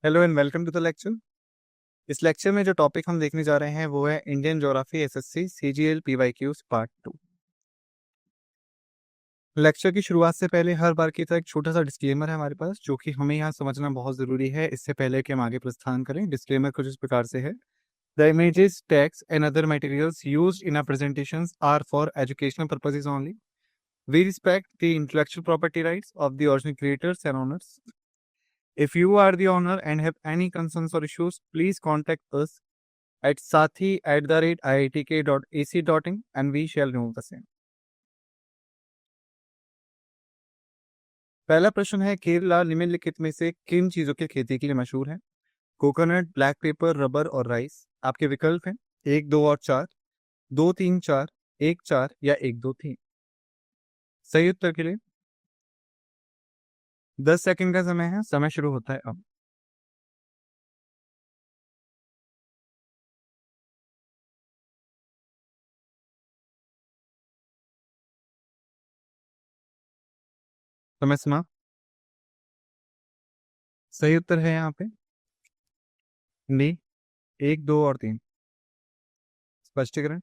Hello and welcome to the lecture. इस lecture में जो टॉपिक हम देखने जा रहे हैं वो है Indian geography SSC CGL PYQs part 2। Lecture की शुरुआत से पहले हर बार की तरह एक छोटा सा डिस्क्लेमर है हमारे पास, जो कि हमें यहाँ समझना बहुत ज़रूरी है इससे पहले कि हम आगे प्रस्थान करें। डिस्क्लेमर कुछ इस प्रकार से है: the images, text and other materials used in our presentations are for educational purposes only. We respect the intellectual property rights of the original creators and owners. If you are the owner and have any concerns or issues, please contact us at sathi@iitk.ac.in and we shall remove the same. पहला प्रश्न है, केरला निम्नलिखित में से किन चीजों की खेती के लिए मशहूर है? कोकोनट, ब्लैक पेपर, रबर और राइस। आपके विकल्प हैं 1, 2 और 4, 2, 3, 4, 1, 4 या 1, 2, 3। सही उत्तर के लिए 10 सेकंड का समय है। समय शुरू होता है अब। समय समाप्त। सही उत्तर है यहाँ पे डी, 1, 2 और 3। स्पष्टीकरण: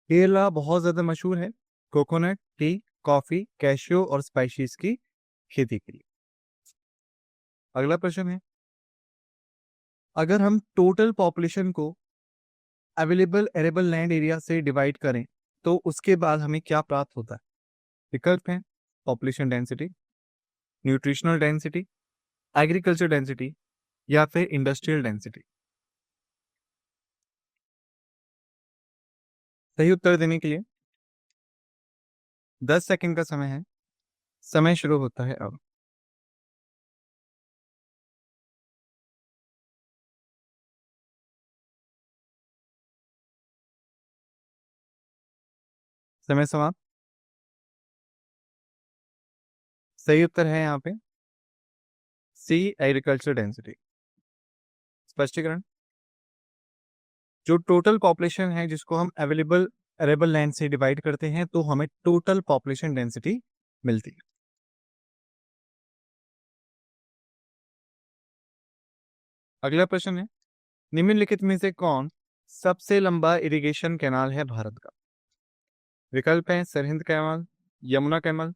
केरला बहुत ज्यादा मशहूर है कोकोनट, टी, कॉफी, कैशियो और स्पाइसेस की खेती के लिए। अगला प्रश्न है, अगर हम टोटल पॉपुलेशन को अवेलेबल एरेबल लैंड एरिया से डिवाइड करें तो उसके बाद हमें क्या प्राप्त होता है? विकल्प हैं population density, nutritional density, agriculture density या फिर इंडस्ट्रियल डेंसिटी। सही उत्तर देने के लिए 10 सेकंड का समय है। समय शुरू होता है अब। समय समाप्त। सही उत्तर है यहाँ पे सी, एग्रीकल्चर डेंसिटी। स्पष्टीकरण: जो टोटल पॉपुलेशन है जिसको हम अवेलेबल अरेबल लैंड से डिवाइड करते हैं तो हमें टोटल पॉपुलेशन डेंसिटी मिलती है। अगला प्रश्न है, निम्नलिखित में से कौन सबसे लंबा इरिगेशन कैनाल है भारत का? विकल्प है Sirhind canal, Yamuna canal,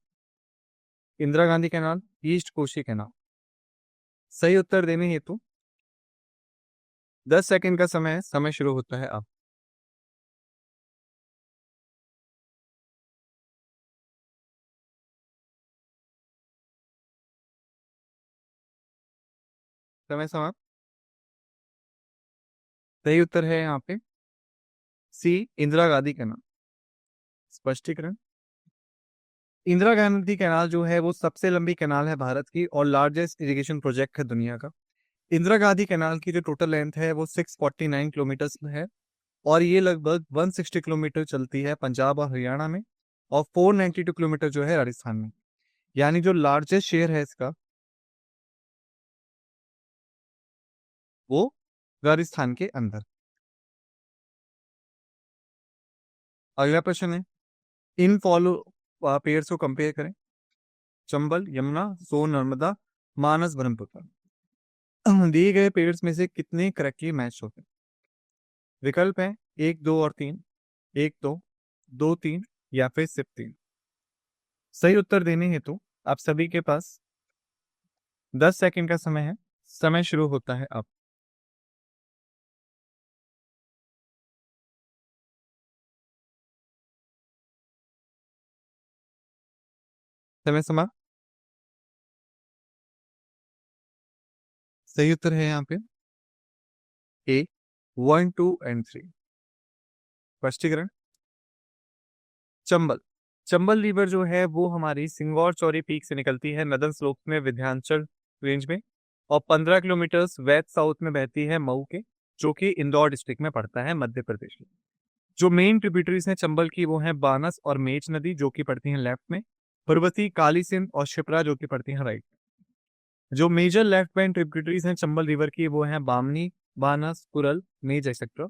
Indira Gandhi canal, east Kosi canal. सही उत्तर देने हेतु 10 सेकंड का समय है। समय शुरू होता है अब। समय समाप्त। सही उत्तर है यहाँ पे सी, इंदिरा गांधी कैनाल। स्पष्टीकरण: इंदिरा गांधी कैनाल जो है वो सबसे लंबी कैनाल है भारत की और लार्जेस्ट इरिगेशन प्रोजेक्ट है दुनिया का। इंदिरा गांधी कैनाल की जो टोटल लेंथ है वो 649 किलोमीटर है और ये लगभग 160 किलोमीटर चलती है पंजाब और हरियाणा में और 492 किलोमीटर जो है राजस्थान में। यानी जो लार्जेस्ट शेयर है इसका वो राजस्थान के अंदर। अगला प्रश्न है, इन फॉलो पेयर्स को कंपेयर करें। चंबल, यमुना, सोन, नर्मदा, मानस, ब्रह्मपुत्र। दिए गए पेयर्स में से कितने करेक्टली मैच होते हैं? विकल्प है 1, 2 और 3, 1, 2, 2, 3 या फिर सिर्फ 3। सही उत्तर देने हेतु आप सभी के पास 10 सेकंड का समय है। समय शुरू होता है अब। समय समाप्त। सही उत्तर है यहाँ पे ए, 1, 2 एंड 3। स्पष्टीकरण: चंबल चंबल रिवर जो है वो हमारी सिंगौर चौरी पीक से निकलती है नदन स्लोप में विंध्याचल रेंज में और 15 किलोमीटर वेस्ट साउथ में बहती है मऊ के, जो कि इंदौर डिस्ट्रिक्ट में पड़ता है मध्य प्रदेश में। जो मेन ट्रिब्यूटरीज हैं चंबल की वो है बानस और मेच नदी जो कि पड़ती हैं लेफ्ट में, पर्वती, काली सिंध और शिप्रा जो कि पड़ती हैं राइट। जो मेजर लेफ्ट बैंक ट्रिब्यूटरीज हैं चंबल रिवर की वो हैं बामनी, बानस, कुरल, मेज एक्सेट्रा।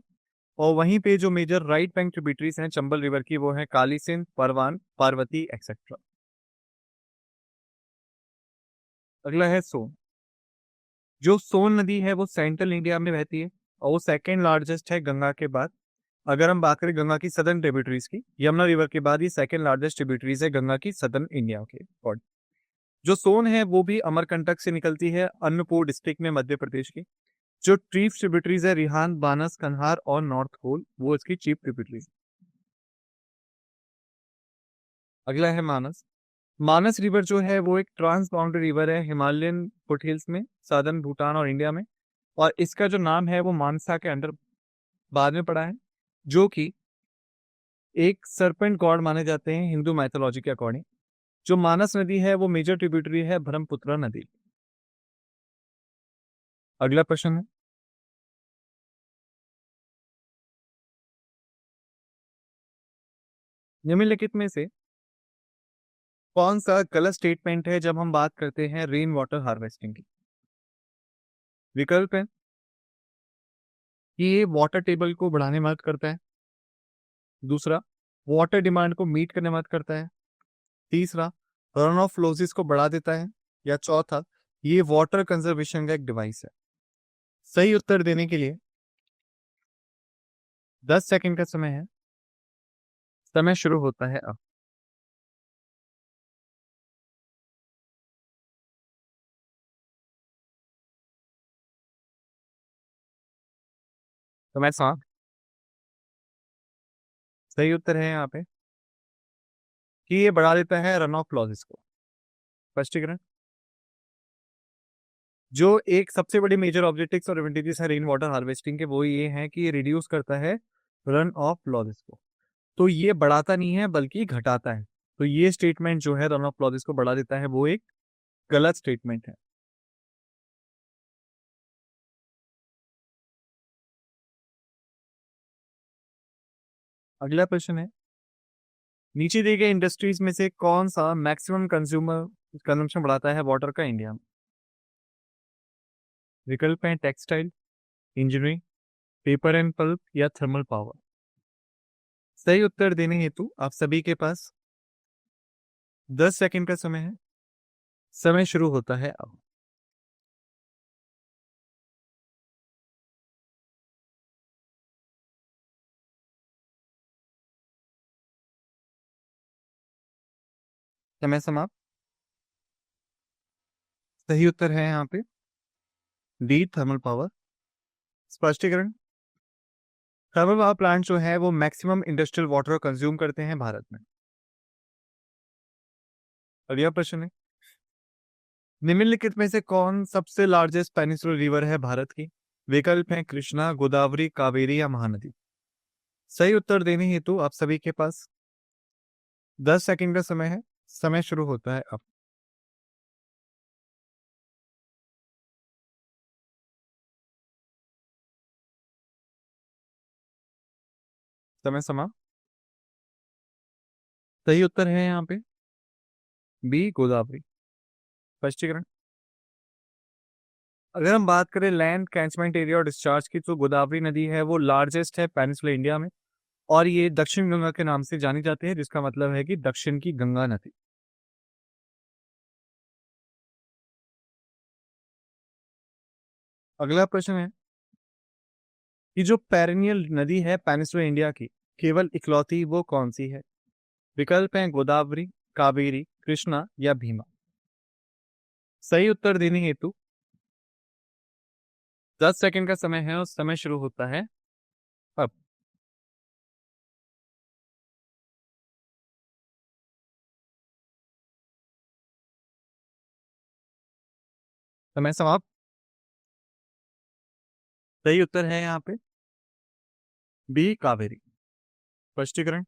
और वहीं पे जो मेजर राइट बैंक ट्रिब्यूटरीज हैं चंबल रिवर की वो हैं काली सिंध, परवान, पार्वती एक्सेट्रा। अगला है सोन। जो सोन नदी है वो सेंट्रल इंडिया में बहती है और वो सेकेंड लार्जेस्ट है गंगा के बाद। अगर हम बात करें गंगा की सदर्न ट्रिब्यूटरीज की, यमुना रिवर के बाद ये सेकेंड लार्जेस्ट ट्रिब्यूटरीज है गंगा की सदर्न इंडिया के। और जो सोन है वो भी अमरकंटक से निकलती है, अन्नपूर डिस्ट्रिक्ट में, मध्य प्रदेश की। जो चीफ ट्रिब्यूटरीज है रिहान, बानस, कन्हार और नॉर्थ कोल, वो इसकी चीफ ट्रिब्यूटरीज। अगला है मानस। मानस रिवर जो है वो एक ट्रांस बाउंड्री रिवर है हिमालयन फुटहिल्स में, साधन भूटान और इंडिया में। और इसका जो नाम है वो मानसा के अंडर बाद में पड़ा है, जो कि एक सरपेंट गॉड माने जाते हैं हिंदू मैथोलॉजी के अकॉर्डिंग। जो मानस नदी है वो मेजर ट्रिब्यूटरी है ब्रह्मपुत्र नदी। अगला प्रश्न है, निम्नलिखित में से कौन सा गलत स्टेटमेंट है जब हम बात करते हैं रेन वाटर हार्वेस्टिंग की? विकल्प है कि ये वाटर टेबल को बढ़ाने में मदद करता है। दूसरा, वाटर डिमांड को मीट करने में मदद करता है। तीसरा, रन ऑफ फ्लोजिस को बढ़ा देता है। या चौथा, ये वाटर कंजर्वेशन का एक डिवाइस है। सही उत्तर देने के लिए 10 सेकंड का समय है। समय शुरू होता है अब। समय समाप्त। सही उत्तर है यहाँ पे कि ये बढ़ा देता है रन ऑफ लॉसेस को। स्पष्टीकरण, जो एक सबसे बड़ी मेजर ऑब्जेक्टिव्स और एडवांटेजेस है रेन वाटर हार्वेस्टिंग के, वो ये हैं कि ये रिड्यूस करता है रन ऑफ लॉसेस को। तो ये बढ़ाता नहीं है बल्कि घटाता है। तो ये स्टेटमेंट जो है रन ऑफ लॉसेस को बढ़ा देता है, वो एक गलत स्टेटमेंट है। अगला प्रश्न है, नीचे दिए गए इंडस्ट्रीज में से कौन सा मैक्सिमम कंज्यूमर कंजम्पशन बढ़ाता है वाटर का इंडिया में? विकल्प है textile, engineering, paper and pulp या थर्मल पावर। सही उत्तर देने हेतु आप सभी के पास 10 सेकंड का समय है। समय शुरू होता है अब। समय समाप्त। सही उत्तर है यहाँ पे डी, थर्मल पावर। स्पष्टीकरण, थर्मल पावर प्लांट जो है वो मैक्सिमम इंडस्ट्रियल वाटर कंज्यूम करते हैं भारत में। अगला प्रश्न है, निम्नलिखित में से कौन सबसे लार्जेस्ट पेनिसुलर रिवर है भारत की? विकल्प हैं कृष्णा, गोदावरी, कावेरी या महानदी। सही उत्तर देने हेतु आप सभी के पास 10 सेकंड का समय है। समय शुरू होता है अब। समय समाप्त। सही उत्तर है यहाँ पे बी, गोदावरी। स्पष्टीकरण, अगर हम बात करें लैंड कैचमेंट एरिया और डिस्चार्ज की, तो गोदावरी नदी है वो लार्जेस्ट है पेनिसुला इंडिया में। और ये दक्षिण गंगा के नाम से जानी जाती है, जिसका मतलब है कि दक्षिण की गंगा नदी। अगला प्रश्न है कि जो पेरिनियल नदी है पेनिसुला इंडिया की, केवल इकलौती वो कौन सी है? विकल्प हैं गोदावरी, कावेरी, कृष्णा या भीमा। सही उत्तर देने हेतु 10 सेकंड का समय है और समय शुरू होता है अब। समय समाप्त। सही उत्तर है यहाँ पे बी, कावेरी। स्पष्टीकरण,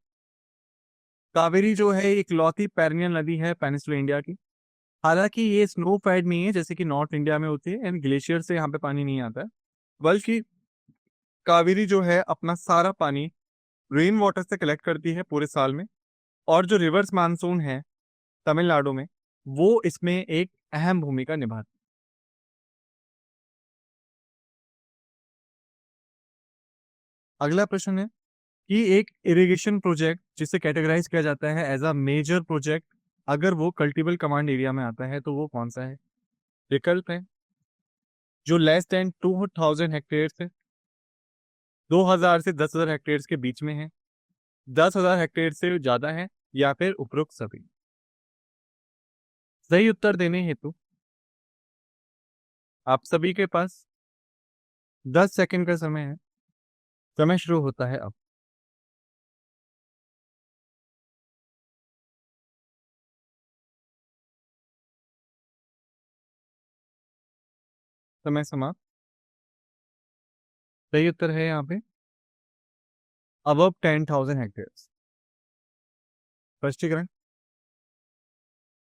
कावेरी जो है इकलौती पेरिनियल नदी है पेनिसुला इंडिया की। हालांकि ये स्नो फेड नहीं है जैसे कि नॉर्थ इंडिया में होती है, एंड ग्लेशियर से यहाँ पे पानी नहीं आता है। बल्कि कावेरी जो है अपना सारा पानी रेन वाटर से कलेक्ट करती है पूरे साल में। और जो रिवर्स मानसून है तमिलनाडु में, वो इसमें एक अहम भूमिका निभाती है। अगला प्रश्न है कि एक इरिगेशन प्रोजेक्ट जिसे कैटेगराइज किया जाता है एज अ मेजर प्रोजेक्ट, अगर वो कल्टीबल कमांड एरिया में आता है तो वो कौन सा है? विकल्प है जो लेस देन 2000 हेक्टेयर से 2000 से 10,000 हेक्टेयर के बीच में है, 10,000 हेक्टेयर से ज्यादा है, या फिर उपरोक्त सभी। सही उत्तर देने हेतु आप सभी के पास 10 सेकंड का समय है। समय शुरू होता है अब। समय समाप्त। सही उत्तर है यहाँ पे अबव 10,000 हेक्टेयर। स्पष्टीकरण,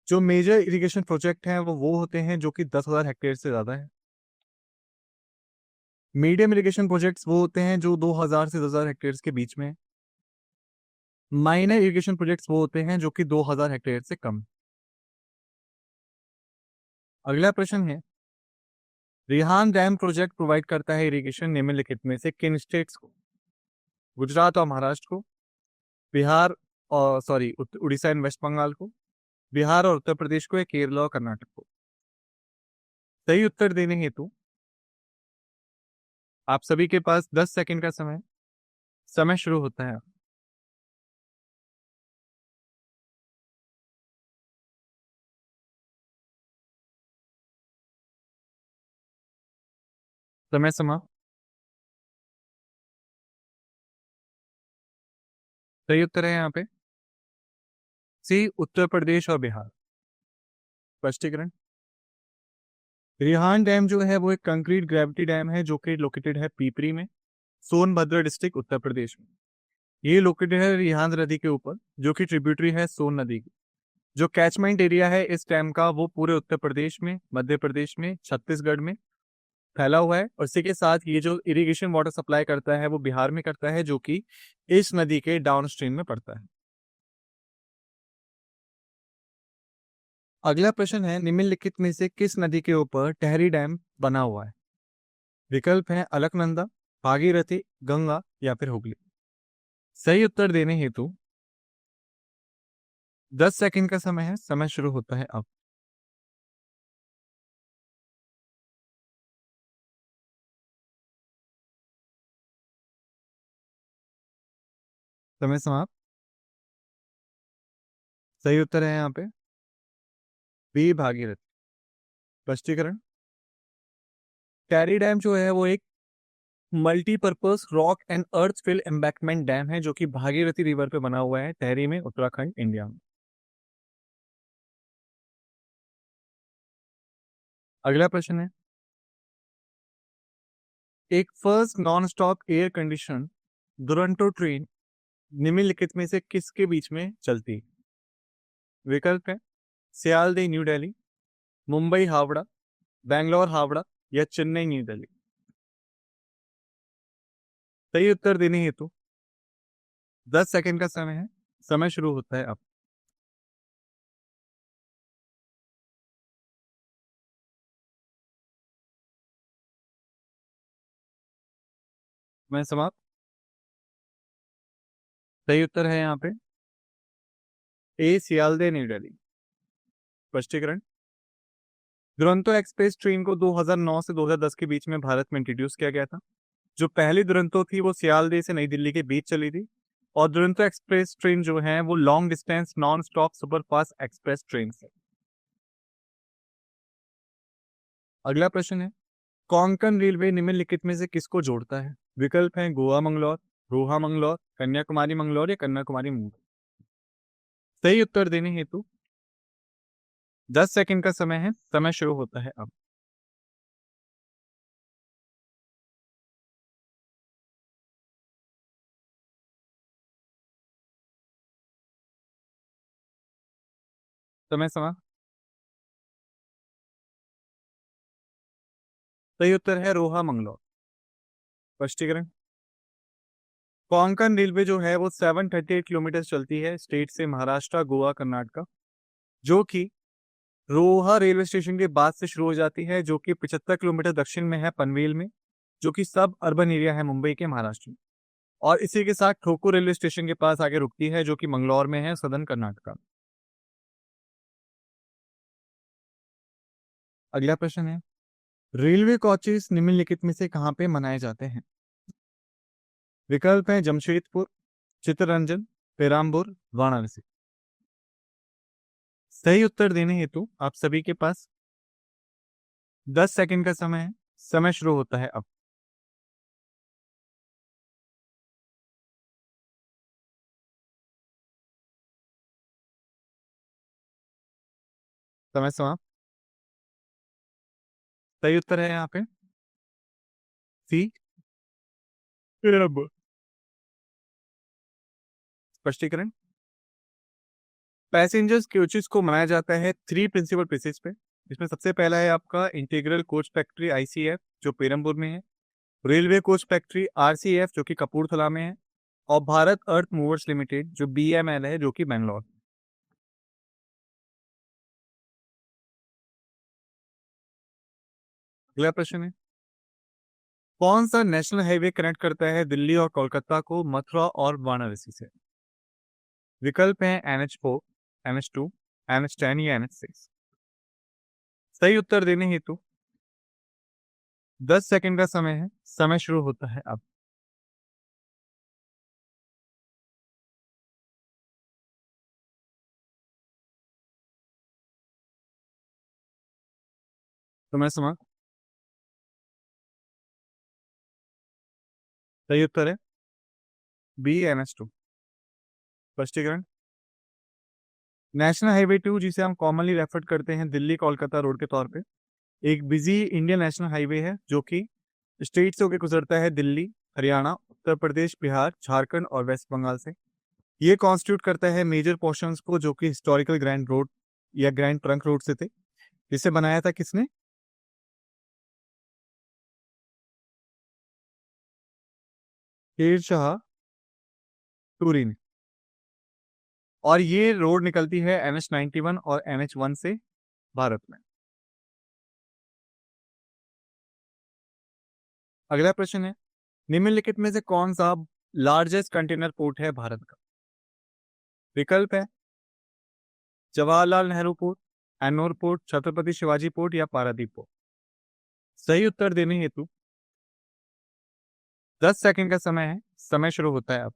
जो मेजर इरिगेशन प्रोजेक्ट हैं वो होते हैं जो कि 10,000 हेक्टेयर से ज्यादा है। मीडियम इरिगेशन प्रोजेक्ट्स वो होते हैं जो 2,000 से 10,000 हेक्टेयर के बीच में है। माइनर इरिगेशन प्रोजेक्ट्स वो होते हैं जो कि 2,000 हेक्टेयर से कम। अगला प्रश्न है, रिहान डैम प्रोजेक्ट प्रोवाइड करता है इरिगेशन निम्नलिखित में से किन स्टेट्स को? गुजरात और महाराष्ट्र को, बिहार और उड़ीसा एंड वेस्ट बंगाल को, बिहार और उत्तर प्रदेश को, या केरला और कर्नाटक को? सही उत्तर देने हेतु आप सभी के पास 10 सेकंड का समय। समय शुरू होता है। समय समाप्त। सही उत्तर है यहाँ पे सी, उत्तर प्रदेश और बिहार। स्पष्टीकरण, रिहान डैम जो है वो एक कंक्रीट ग्रेविटी डैम है जो कि लोकेटेड है पीपरी में, सोनभद्र डिस्ट्रिक्ट, उत्तर प्रदेश में। ये लोकेटेड है रिहांद नदी के ऊपर जो कि ट्रिब्यूटरी है सोन नदी की। जो कैचमेंट एरिया है इस डैम का वो पूरे उत्तर प्रदेश में, मध्य प्रदेश में, छत्तीसगढ़ में फैला हुआ है। और इसी के साथ ये जो इरिगेशन वाटर सप्लाई करता है वो बिहार में करता है जो कि इस नदी के डाउन स्ट्रीम में पड़ता है। अगला प्रश्न है, निम्नलिखित में से किस नदी के ऊपर टेहरी डैम बना हुआ है? विकल्प है अलकनंदा, भागीरथी, गंगा, या फिर हुगली। सही उत्तर देने हेतु 10 सेकंड का समय है। समय शुरू होता है अब। समय समाप्त। सही उत्तर है यहाँ पे बी, भागीरथी। स्पष्टीकरण, टेहरी डैम जो है वो एक multipurpose rock and earth fill embankment dam है जो कि भागीरथी रिवर पे बना हुआ है, टेहरी में, उत्तराखंड, इंडिया में। अगला प्रश्न है, एक first non stop air condition Duronto train निम्नलिखित में से किसके बीच में चलती है? विकल्प है सियालदह न्यू दिल्ली, मुंबई हावड़ा, बैंगलोर हावड़ा, या चेन्नई न्यू दिल्ली। सही उत्तर देने हेतु 10 सेकंड का समय है। समय शुरू होता है अब। मैं समाप्त। सही उत्तर है यहाँ पे ए, सियालदह न्यू दिल्ली। स्पष्टीकरण, दुरंतो एक्सप्रेस ट्रेन को 2009 से 2010 के बीच में भारत में इंट्रोड्यूस किया गया था। जो पहली दुरंतो थी वो सियालदह से नई दिल्ली के बीच चली थी। और दुरंतो एक्सप्रेस ट्रेन जो है वो long distance non stop super fast express train है। अगला प्रश्न है, कोंकण रेलवे निम्नलिखित में से किसको जोड़ता है? विकल्प है गोवा मंगलौर, रोहा मंगलौर, कन्याकुमारी मंगलौर, या कन्याकुमारी मुंबई। सही उत्तर देने हेतु 10 सेकंड का समय है। समय शुरू होता है अब। समय समाप्त। सही उत्तर है रोहा मंगलौर। स्पष्टीकरण, कोंकण रेलवे जो है वो 738 किलोमीटर चलती है स्टेट से महाराष्ट्र, गोवा, कर्नाटका, जो कि रोहा रेलवे स्टेशन के बाद से शुरू हो जाती है जो कि 75 किलोमीटर दक्षिण में है पनवेल में, जो कि सब अर्बन एरिया है मुंबई के, महाराष्ट्र में। और इसी के साथ ठोको रेलवे स्टेशन के पास आगे रुकती है जो कि मंगलौर में है, सदर्न कर्नाटका। अगला प्रश्न है, रेलवे कोचेस निम्नलिखित में से कहाँ पे मनाए जाते हैं? विकल्प है जमशेदपुर, चित्तरंजन, पेराम्बूर, वाराणसी। सही उत्तर देने हेतु आप सभी के पास 10 सेकंड का समय है। समय शुरू होता है अब। समय समाप्त। सही उत्तर है यहाँ पे सी, पेराम्बूर। स्पष्टीकरण, पैसेंजर्स कोचेस को बनाया जाता है 3 प्रिंसिपल बेसिस पे। इसमें सबसे पहला है आपका इंटीग्रल कोच फैक्ट्री आईसीएफ जो पेरम्बूर में है, रेलवे कोच फैक्ट्री आरसीएफ जो कि कपूरथला में है, और भारत अर्थ मूवर्स लिमिटेड जो बीएमएल है जो कि बैंगलोर। अगला प्रश्न है, कौन सा नेशनल हाईवे कनेक्ट करता है दिल्ली और कोलकाता को मथुरा और वाराणसी से? विकल्प है NH4, NH2, NH10 या NH6। सही उत्तर देने हेतु 10 सेकंड का समय है। समय शुरू होता है अब। समय समाप्त। सही उत्तर है बी, NH2। स्पष्टीकरण, नेशनल हाईवे 2 जिसे हम कॉमनली रेफर करते हैं दिल्ली कोलकाता रोड के तौर पे, एक बिजी इंडियन नेशनल हाईवे है जो कि स्टेट से होकर गुजरता है दिल्ली, हरियाणा, उत्तर प्रदेश, बिहार, झारखंड और वेस्ट बंगाल से। ये कॉन्स्टिट्यूट करता है मेजर पोर्शंस को जो कि हिस्टोरिकल ग्रैंड रोड या ग्रैंड ट्रंक रोड से थे। जिसे बनाया था किसने? शेर शाह सूरी ने। और ये रोड निकलती है NH91 और NH1 से भारत में। अगला प्रश्न है, निम्नलिखित में से कौन सा लार्जेस्ट कंटेनर पोर्ट है भारत का? विकल्प है Jawaharlal Nehru port, Ennore port, Chhatrapati Shivaji port या पारादीप पोर्ट। सही उत्तर देने हेतु 10 सेकंड का समय है। समय शुरू होता है अब।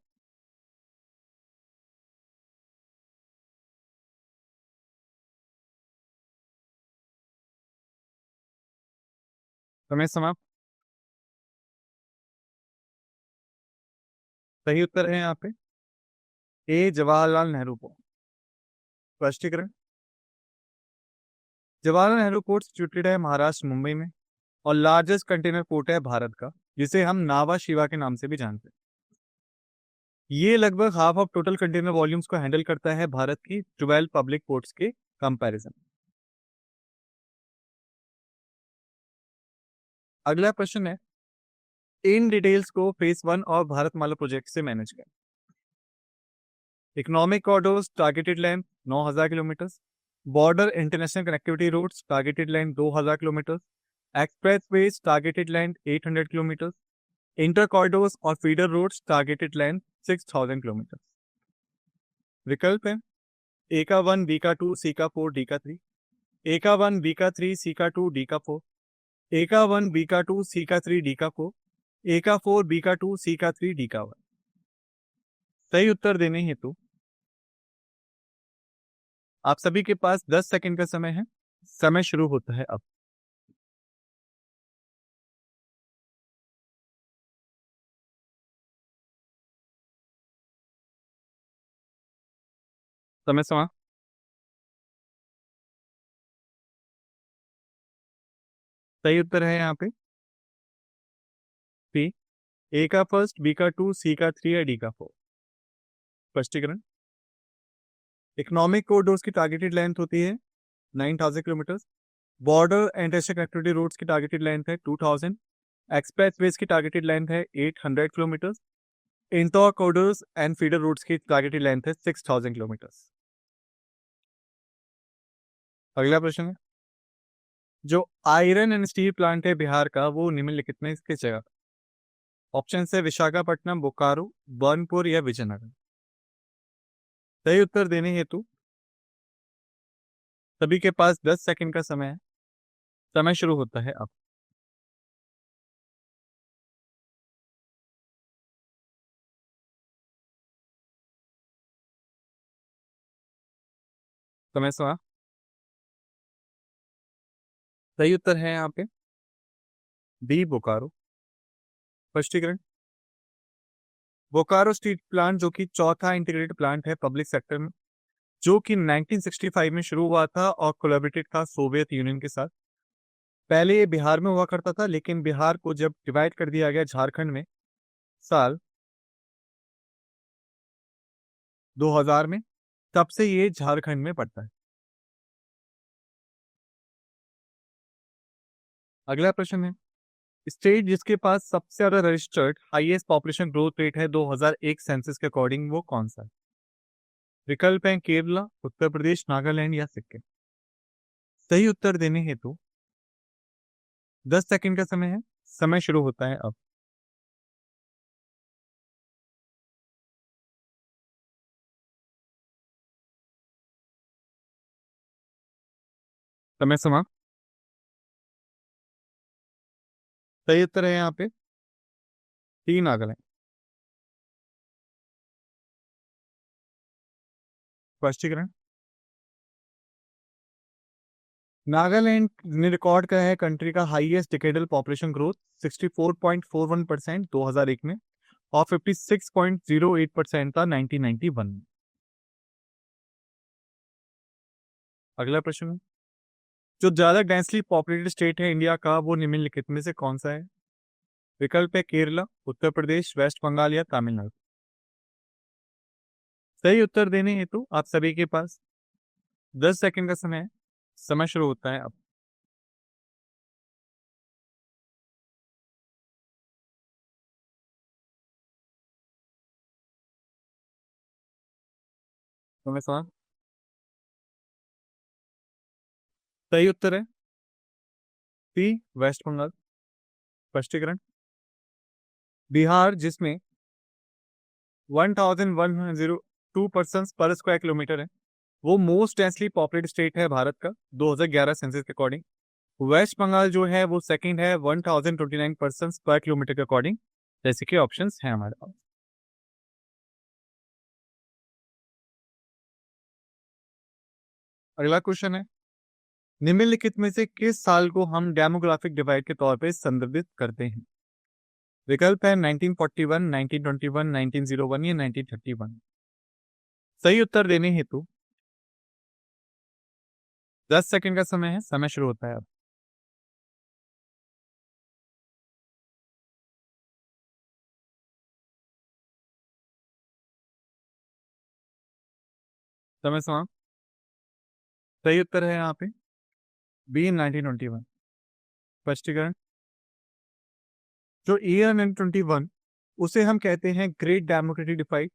समय समाप्त। सही उत्तर है यहाँ पे ए, जवाहरलाल नेहरू पोर्ट। स्पष्टीकरण, जवाहरलाल नेहरू पोर्ट सिचुएटेड है महाराष्ट्र मुंबई में और लार्जेस्ट कंटेनर पोर्ट है भारत का, जिसे हम नावा शिवा के नाम से भी जानते हैं। ये लगभग half of total container volumes को हैंडल करता है भारत की 12 पब्लिक पोर्ट्स के कंपैरिजन। अगला प्रश्न है, इन डिटेल्स को फेज 1 और भारतमाला प्रोजेक्ट से मैनेज करें। Economic corridors targeted length 9000 kilometre, border international connectivity roads targeted length 2000 kilometre, expressways targeted length 800 kilometre, inter corridors और feeder roads targeted length 6000 kilometre. विकल्प है ए का 1, बी का 2, सी का 4, डी का 3। ए का 1, बी का 3, सी का 2, डी का 4। ए का 1, बी का 2, सी का 3, डी का 4। ए का 4, बी का 2, सी का 3, डी का 1। सही उत्तर देने हेतु आप सभी के पास 10 सेकंड का समय है। समय शुरू होता है अब। समय समाप्त। सही उत्तर है यहाँ पे बी, ए का फर्स्ट, बी का 2, सी का 3 या डी का 4। स्पष्टीकरण, इकोनॉमिक कॉरिडोर्स की टारगेटेड लेंथ होती है 9000 kilometre, border and international connectivity roads की टारगेटेड लेंथ है 2000, एक्सप्रेस वेज की टारगेटेड लेंथ है 800 kilometre, inter corridors and feeder roads की टारगेटेड लेंथ है 6000 किलोमीटर। अगला प्रश्न है, जो आयरन एंड स्टील प्लांट है बिहार का वो निम्नलिखित में किस जगह? ऑप्शन है विशाखापट्टनम, बोकारो, बर्नपुर या विजयनगर। सही उत्तर देने हेतु सभी के पास 10 सेकंड का समय है। समय शुरू होता है अब। समय समाप्त। सही उत्तर है यहाँ पे बी, बोकारो। स्पष्टीकरण। बोकारो स्टील प्लांट जो कि चौथा इंटीग्रेटेड प्लांट है पब्लिक सेक्टर में, जो कि 1965 में शुरू हुआ था और कोलैबोरेटेड था सोवियत यूनियन के साथ। पहले ये बिहार में हुआ करता था, लेकिन बिहार को जब डिवाइड कर दिया गया झारखंड में साल 2000 में, तब से ये झारखंड में पड़ता है। अगला प्रश्न है, स्टेट जिसके पास सबसे ज्यादा registered highest population growth rate है 2001 सेंसस के अकॉर्डिंग, वो कौन सा है? विकल्प है केरला, उत्तर प्रदेश, नागालैंड या सिक्किम। सही उत्तर देने हेतु 10 सेकंड का समय है। समय शुरू होता है अब। समय समाप्त। सही उत्तर है यहाँ पे 3, नागालैंड। स्पष्टीकरण। नागालैंड ने रिकॉर्ड करा है कंट्री का हाईएस्ट डिकेडल पॉपुलेशन ग्रोथ 64.41% 2001 में, और 56.08% था 1991 में। अगला प्रश्न है, जो ज्यादा डेंसली पॉपुलेटेड स्टेट है इंडिया का, वो निम्नलिखित में से कौन सा है? विकल्प है केरला, उत्तर प्रदेश, वेस्ट बंगाल या तमिलनाडु। सही उत्तर देने हेतु आप सभी के पास 10 सेकंड का समय है। समय शुरू होता है अब। समय समाप्त। सही उत्तर है सी, वेस्ट बंगाल। स्पष्टीकरण। बिहार जिसमें 1102 पर्सन पर स्क्वायर किलोमीटर है, वो मोस्ट डेंसली पॉपुलेटेड स्टेट है भारत का 2011 सेंसस के अकॉर्डिंग। वेस्ट बंगाल जो है वो सेकंड है 1029 पर्सन पर किलोमीटर के अकॉर्डिंग, जैसे कि ऑप्शंस हैं हमारे पास। अगला क्वेश्चन है, निम्नलिखित में से किस साल को हम डेमोग्राफिक डिवाइड के तौर पे संदर्भित करते हैं? विकल्प है 1941, 1921, 1901 या 1931। सही उत्तर देने हेतु 10 सेकंड का समय है। समय शुरू होता है अब। समय समाप्त। सही उत्तर है यहाँ पे बी, 1921। स्पष्टीकरण। जो ईयर 1921, उसे हम कहते हैं ग्रेट डेमोक्रेटिक डिवाइड,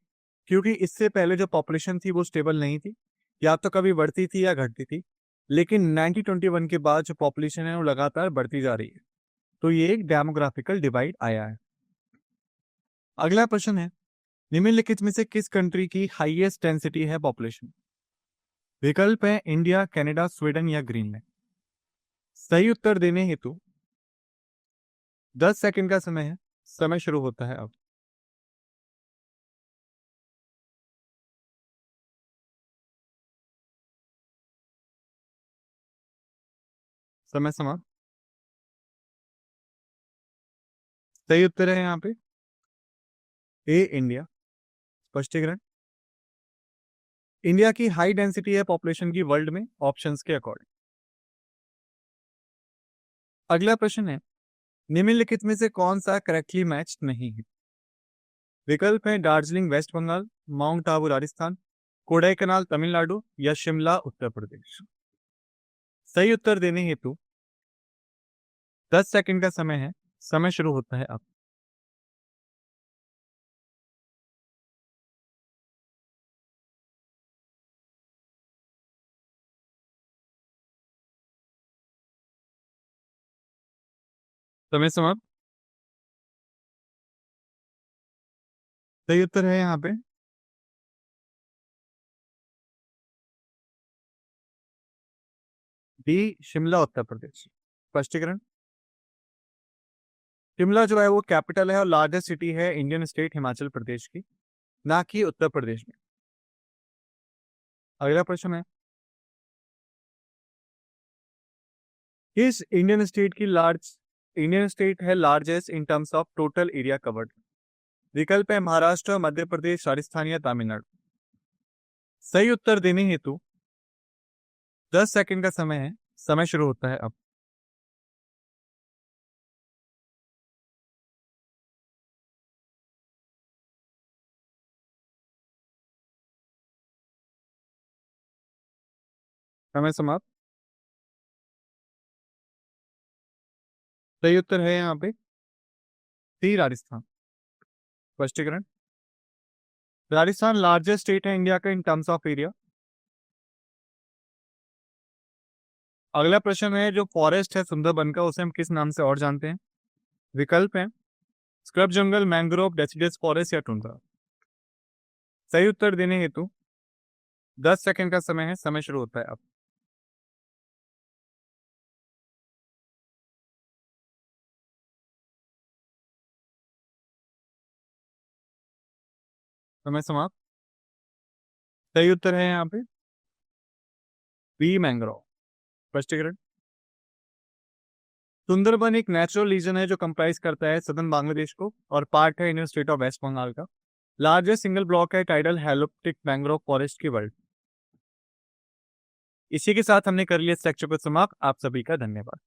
क्योंकि इससे पहले जो पॉपुलेशन थी वो स्टेबल नहीं थी, या तो कभी बढ़ती थी या घटती थी। लेकिन 1921 के बाद जो पॉपुलेशन है वो लगातार बढ़ती जा रही है, तो ये एक डेमोग्राफिकल डिवाइड आया है। अगला प्रश्न है, निम्नलिखित में से किस कंट्री की हाईएस्ट डेंसिटी है पॉपुलेशन? विकल्प है इंडिया, कनाडा, स्वीडन या ग्रीनलैंड। सही उत्तर देने हेतु 10 सेकंड का समय है। समय शुरू होता है अब। समय समाप्त। सही उत्तर है यहाँ पे ए, इंडिया। स्पष्टीकरण। इंडिया की हाई डेंसिटी है पॉपुलेशन की वर्ल्ड में ऑप्शंस के अकॉर्डिंग। अगला प्रश्न है, निम्नलिखित में से कौन सा करेक्टली मैच नहीं है? विकल्प है दार्जिलिंग वेस्ट बंगाल, माउंट आबू राजस्थान, कोडाईकनाल तमिलनाडु या शिमला उत्तर प्रदेश। सही उत्तर देने हेतु 10 सेकंड का समय है। समय शुरू होता है अब। समय समाप्त। सही उत्तर है यहाँ पे डी, शिमला उत्तर प्रदेश। स्पष्टीकरण। शिमला जो है वो कैपिटल है और लार्जेस्ट सिटी है इंडियन स्टेट हिमाचल प्रदेश की, ना कि उत्तर प्रदेश में। अगला प्रश्न है, किस इंडियन स्टेट है largest in terms of total area covered? विकल्प है महाराष्ट्र, मध्य प्रदेश, राजस्थान या तमिलनाडु। सही उत्तर देने हेतु 10 सेकंड का समय है, समय शुरू होता है अब। समय समाप्त। सही उत्तर है यहाँ पे सी, राजस्थान। स्पष्टीकरण। राजस्थान लार्जेस्ट स्टेट है इंडिया का इन टर्म्स ऑफ एरिया। अगला प्रश्न है, जो फॉरेस्ट है सुंदरबन का, उसे हम किस नाम से और जानते हैं? विकल्प है स्क्रब जंगल, मैंग्रोव, डेसिडस फॉरेस्ट या टुंड्रा। सही उत्तर देने हेतु 10 सेकंड का समय है, समय शुरू होता है अब। समय समाप्त। सही उत्तर है यहाँ पे बी, मैंग्रोव। स्पष्टीकरण। सुंदरबन एक नेचुरल रीजन है जो कंप्राइज करता है सदर्न बांग्लादेश को और पार्ट है Indian state of West Bengal का। लार्जेस्ट सिंगल ब्लॉक है टाइडल हेलोप्टिक मैंग्रोव फॉरेस्ट की वर्ल्ड। इसी के साथ हमने कर लिया इस लेक्चर को समाप्त। आप सभी का धन्यवाद।